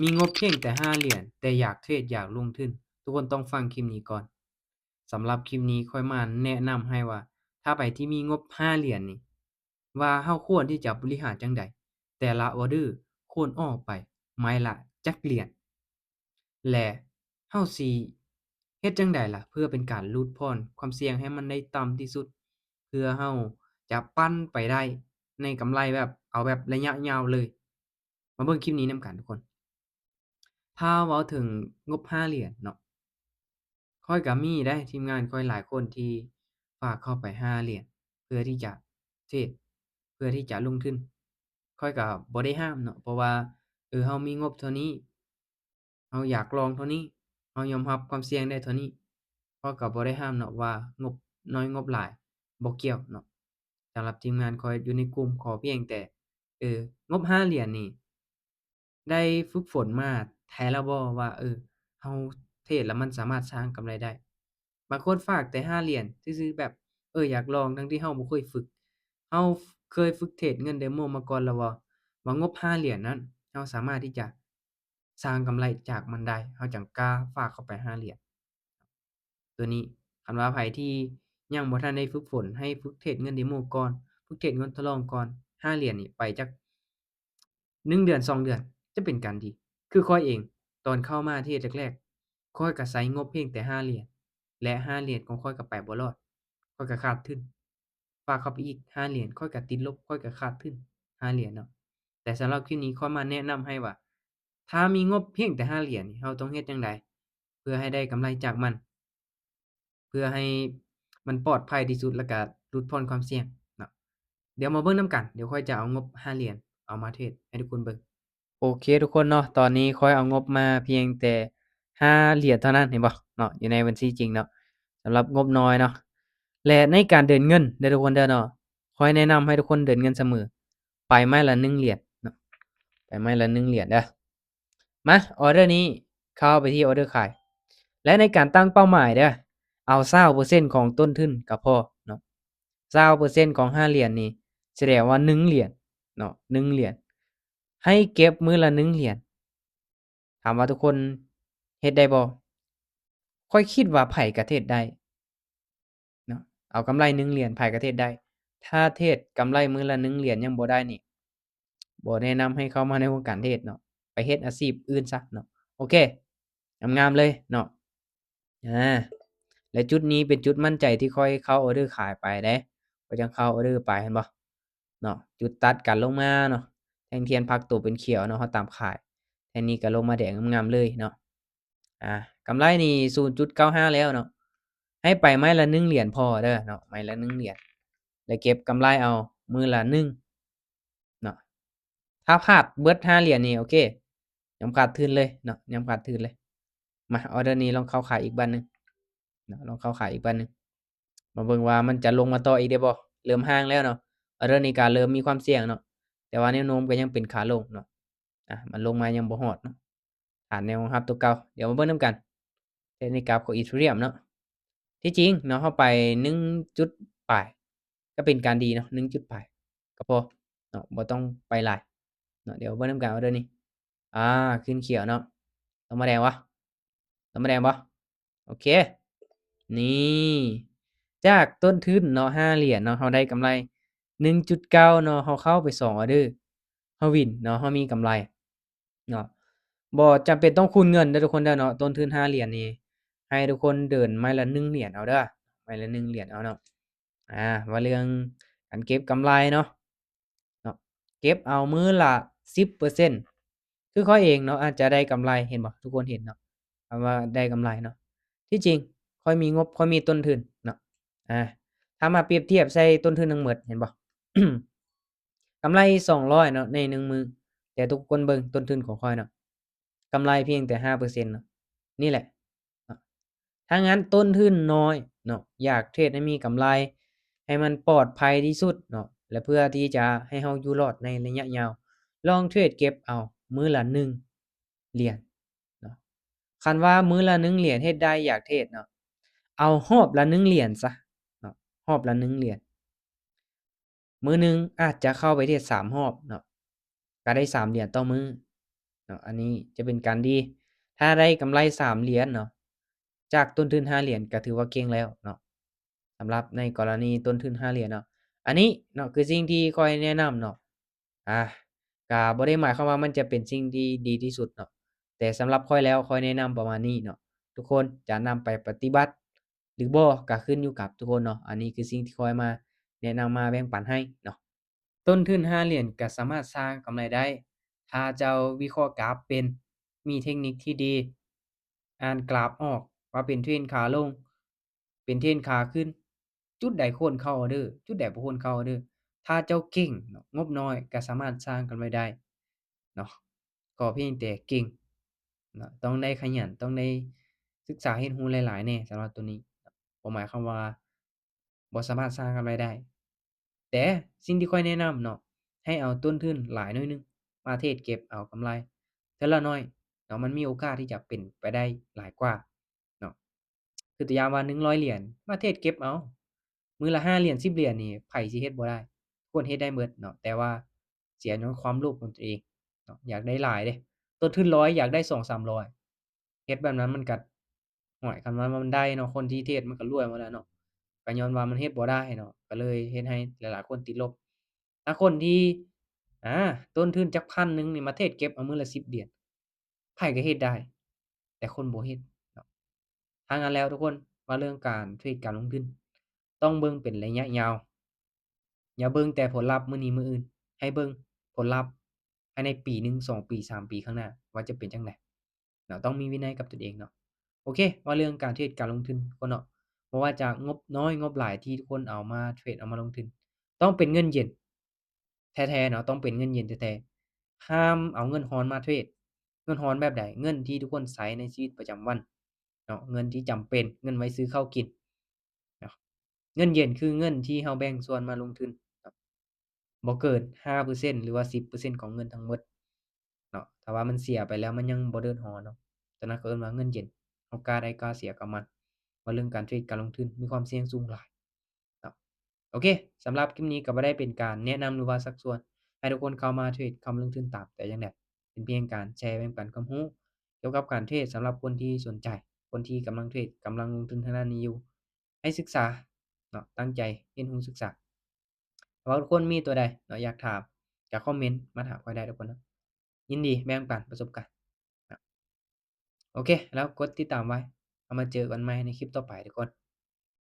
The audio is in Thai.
มีงบเพียงแต่5 เหรียญแต่อยากเทรดอยากลงทุนทุกคนต้องฟังคลิปนี้ก่อนสำหรับคลิปนี้ค่อยมาแนะนำให้ว่าถ้าไผที่มีงบ5 เหรียญนี่ว่าเฮาควรที่จะบริหารจั่งใดแต่ละออร์เดอร์ควรออกไปไม้ละจักเหรียญและเฮาสิเฮ็ดจั่งใดล่ะเพื่อเป็นการลดผ่อนความเสี่ยงให้มันได้ต่ำที่สุดเพื่อเฮาจะปั้นไปได้ในกำไรแบบเอาแบบระยะยาวเลยมาเบิ่งคลิปนี้นำกันทุกคน ถ้าเว้าถึงงบ5 เหรียญเนาะข้อยก็มีเดะทีมงานข้อยหลายคนที่ฝากเข้าไป5 เหรียญเพื่อที่จะเทรดเพื่อที่จะลงทุนข้อยก็บ่ได้ห้ามเนาะเพราะว่าเฮามีงบเท่านี้เฮาอยากลองเท่านี้เฮายอมรับความเสี่ยงได้เท่านี้ข้อยก็บ่ได้ห้ามเนาะว่างบน้อยงบหลายบ่เกี่ยวเนาะสำหรับทีมงานข้อยอยู่ในกลุ่มขอเพียงแต่งบ5 เหรียญนี่ ได้ฝึกฝนมาแท้แล้วบ่ว่าเฮาเทรดแล้วมันสามารถสร้างกำไรได้บางคนฝากแต่5 เหรียญซื่อๆแบบอยากลองทั้งที่เฮาบ่เคยฝึกเฮาเคยฝึกเทรดเงิน Demo มาก่อนแล้วบ่ว่างบ5 เหรียญนั้นเราสามารถที่จะสร้างกำไรจากมันได้เราจั่งกล้าฝากเข้าไป5 เหรียญตัวนี้คันว่าไผที่ยังบ่ทันได้ฝึกฝนให้ฝึกเทรดเงิน Demo ก่อนฝึกเทรดเงินทดลองก่อน5 เหรียญนี่ไปจัก1 เดือน2 เดือนจะเป็นการดี คือข้อยเองตอนเข้ามาเทศแรกๆข้อยก็ใช้งบเพียงแต่5 เหรียญและ5 เหรียญของข้อยก็ไปบ่รอดข้อยก็ขาดทุนฝากเข้าไปอีก5 เหรียญข้อยก็ติดลบข้อยก็ขาดทุน5 เหรียญเนาะแต่สำหรับคลิปนี้ข้อยมาแนะนำให้ว่าถ้ามีงบเพียงแต่5 เหรียญนี่เราต้องเฮ็ดจั่งใดเพื่อให้ได้กำไรจากมันเพื่อให้มันปลอดภัยที่สุดแล้วก็ลดผ่อนความเสี่ยงเนาะเดี๋ยวมาเบิ่งนำกันเดี๋ยวข้อยจะเอางบ5 เหรียญเอามาเทรดให้ทุกคนเบิ่ง โอเคทุกคนเนาะตอนนี้ข้อยเอางบมาเพียงแต่5 เหรียญเท่านั้นเห็นบ่เนาะอยู่ในบัญชีจริงเนาะสำหรับงบน้อยเนาะและในการเดินเงินเด้อทุกคนเด้อเนาะข้อยแนะนำให้ทุกคนเดินเงินเสมอไปไม้ละ1 เหรียญเนาะไปไม้ละ1 เหรียญเด้อมาออร์เดอร์นี้เข้าไปที่ออร์เดอร์ขายและในการตั้งเป้าหมายเด้อเอา20%ของต้นทุนก็พอเนาะ20%ของ5 เหรียญนี่แสดงว่า1 เหรียญเนาะ1 เหรียญให้เก็บมื้อละ1 เหรียญ ถามว่าทุกคนเฮ็ดได้บ่ข้อยคิดว่าไผก็เทรดได้เนาะเอากำไร1 เหรียญไผก็เทรดได้ถ้าเทรดกำไรมื้อละ1 เหรียญยังบ่ได้นี่บ่แนะนำให้เข้ามาในวงการเทรดเนาะไปเฮ็ดอาชีพอื่นซะเนาะโอเคงามๆเลยเนาะอาและจุดนี้เป็นจุดมั่นใจที่ค่อยเข้าออร์เดอร์ขายไปเด้ข้อยจั่งเข้าออร์เดอร์ไปเห็นบ่เนาะจุดตัดกันลงมาเนาะแทงเทียนพักตัวเป็นเขียวเนาะเราตามขายแทงนี้ก็ลงมาแดงงามๆเลยเนาะ อากำไรนี่0.95แล้วเนาะให้ไปไม้ละ1 เหรียญพอเด้อเนาะไม้ละ1 เหรียญแล้วเก็บกำไรเอามื้อละ1เนาะถ้าพลาดเบิด5 เหรียญนี่โอเคยอมขาดทุนเลยเนาะยอมขาดทุนเลยมาออร์เดอร์นี้ลองเข้าขายอีกบัดหนึ่งเนาะลองเข้าขายอีกบัดหนึ่งมาเบิ่งว่ามันจะลงมาต่ออีกได้บ่เริ่มห่างแล้วเนาะออร์เดอร์นี้ก็เริ่มมีความเสี่ยงเนาะแต่ว่าแนวโน้มก็ยังเป็นขาลงเนาะมันลงมายังบ่ฮอดเนาะผ่านแนวรับตัวเก่าเดี๋ยวมาเบิ่งนำกัน เทคนิคกราฟของ Ethereum เนาะที่จริงเนาะเราไป1จุดปลายก็เป็นการดีเนาะ1จุดปลายก็พอเนาะบ่ต้องไปหลายเนาะเดี๋ยวเบิ่งนำกันว่าเด้อนี้อาขึ้นเขียวเนาะต้องมาแดงวะต้องมาแดงบ่โอเคนี่จากต้นทุนเนาะ5 เหรียญเนาะเราได้กำไร1.9เนาะเราเข้าไป2ออร์เดอร์เราวินเนาะเรามีกำไรเนาะบ่จำเป็นต้องคูณเงินเด้อทุกคนเด้อเนาะต้นทุน5 เหรียญนี่ ให้ทุกคนเดินไม้ละ1 เหรียญเอาเด้อไม้ละ1 เหรียญเอาเนาะว่าเรื่องการเก็บกำไรเนาะเก็บเอามื้อละ10%คือข้อยเองเนาะอาจจะได้กำไรเห็นบ่ทุกคนเห็นเนาะว่าได้กำไรเนาะที่จริงข้อยมีงบข้อยมีต้นทุนเนาะอาถ้ามาเปรียบเทียบใส่ต้นทุนทั้งหมดเห็นบ่กำไร200เนาะใน1มื้อแต่ทุกคนเบิ่งต้นทุนของข้อยเนาะกำไรเพียงแต่5%เนาะนี่แหละเนาะ ถ้างั้นต้นทุนน้อยเนาะอยากเทรดให้มีกำไรให้มันปลอดภัยที่สุดเนาะและเพื่อที่จะให้เราอยู่รอดในระยะยาวลองเทรดเก็บเอามื้อละ1 เหรียญเนาะคันว่ามื้อละ1 เหรียญเฮ็ดได้อยากเทรดเนาะเอารอบละ1 เหรียญซะเนาะรอบละ1 เหรียญมื้อหนึ่งอาจจะเข้าไปเทรด3 รอบเนาะก็ได้3 เหรียญต่อมื้อ เนาะอันนี้จะเป็นการดีถ้าได้กำไร3เหรียญเนาะจากต้นทุน5เหรียญก็ถือว่าเก่งแล้วเนาะสำหรับในกรณีต้นทุน5เหรียญเนาะอันนี้เนาะคือสิ่งที่ข้อยแนะนำเนาะอาก็บ่ได้หมายความว่ามันจะเป็นสิ่งที่ดีที่สุดเนาะแต่สำหรับข้อยแล้วข้อยแนะนำประมาณนี้เนาะทุกคนจะนำไปปฏิบัติหรือบ่ก็ขึ้นอยู่กับทุกคนเนาะอันนี้คือสิ่งที่ข้อยมาแนะนำมาแบ่งปันให้เนาะ ต้นทุน5เหรียญก็สามารถสร้างกำไรได้ ถ้าเจ้าวิเคราะห์กราฟเป็น มีเทคนิคที่ดี อ่านกราฟออกว่าเป็นเทรนด์ขาลง เป็นเทรนด์ขาขึ้น จุดใดควรเข้าออร์เดอร์จุดใดบ่ควรเข้าออร์เดอร์ถ้าเจ้าเก่งเนาะงบน้อยก็สามารถสร้างกำไรได้เนาะก็เพียงแต่เก่งเนาะต้องได้ขยันต้องได้ศึกษาเรียนรู้หลายๆแหน่สำหรับตัวนี้บ่หมายความว่าบ่สามารถสร้างกำไรได้ แต่สิ่งที่ข้อยแนะนำเนาะให้เอาต้นทุนหลายหน่อยหนึ่งมาเทรดเก็บเอากำไรเทื่อละน้อยเนาะมันมีโอกาสที่จะเป็นไปได้หลายกว่าเนาะคือตัวอย่างว่า100เหรียญมาเทรดเก็บเอามื้อละ5เหรียญ10เหรียญนี่ไผสิเฮ็ดบ่ได้ทุกคนเฮ็ดได้เบิดเนาะแต่ว่าเสียญ้อนความโลภของตัวเองเนาะอยากได้หลายเดะต้นทุน100อยากได้200-300เฮ็ดแบบนั้นมันก็ฮ้วยคันว่ามันได้เนาะคนที่เทรดมันก็รวยหมดแล้วเนาะ ก็ย้อนว่ามันเฮ็ดบ่ได้เนาะก็เลยเฮ็ดให้หลายๆคนติดลบถ้าคนที่อาต้นทุนจักพันหนึ่งนี่มาเทรดเก็บเอามื้อละ10เหรียญไผก็เฮ็ดได้แต่คนบ่เฮ็ดเนาะถ้างั้นแล้วทุกคนว่าเรื่องการเทรดการลงทุนต้องเบิ่งเป็นระยะยาวอย่าเบิ่งแต่ผลลัพธ์มื้อนี้มื้ออื่นให้เบิ่งผลลัพธ์ภายในปีหนึ่ง2ปี3ปีข้างหน้าว่าจะเป็นจั่งใดเนาะต้องมีวินัยกับตนเองเนาะโอเคว่าเรื่องการเทรดการลงทุนทุกคนเนาะ บ่ว่าจะงบน้อยงบหลายที่ทุกคนเอามาเทรดเอามาลงทุนต้องเป็นเงินเย็นแท้ๆเนาะต้องเป็นเงินเย็นแท้ๆห้ามเอาเงินร้อนมาเทรดเงินร้อนแบบใดเงินที่ทุกคนใช้ในชีวิตประจำวันเนาะเงินที่จำเป็นเงินไว้ซื้อข้าวกินเนาะเงินเย็นคือเงินที่เราแบ่งส่วนมาลงทุนเนาะบ่เกิน5%หรือว่า10%ของเงินทั้งหมดเนาะถ้าว่ามันเสียไปแล้วมันยังบ่เดือดร้อนเนาะตอนนั้นเขาเอิ้นว่าเงินเย็นเรากล้าได้กล้าเสียกับมันเพราะเรื่องการเทรดการลงทุนมีความเสี่ยงสูงหลาย ครับโอเคสำหรับคลิปนี้ก็บ่ได้เป็นการแนะนำหรือว่าชักชวนให้ทุกคนเข้ามาเทรดเข้ามาลงทุนตามแต่อย่างใดเป็นเพียงการแชร์แบ่งปันความรู้เกี่ยวกับการเทรดสำหรับคนที่สนใจคนที่กำลังเทรดกำลังลงทุนทางด้านนี้อยู่ให้ศึกษาเนาะตั้งใจเรียนรู้ศึกษาถ้าว่าทุกคนมีตัวใดเนาะอยากถามก็คอมเมนต์มาถามข้อยได้ทุกคนเนาะยินดีแบ่งปันประสบการณ์ครับโอเคแล้วกดติดตามไว้เอามาเจอกันใหม่ในคลิปต่อไปทุกคน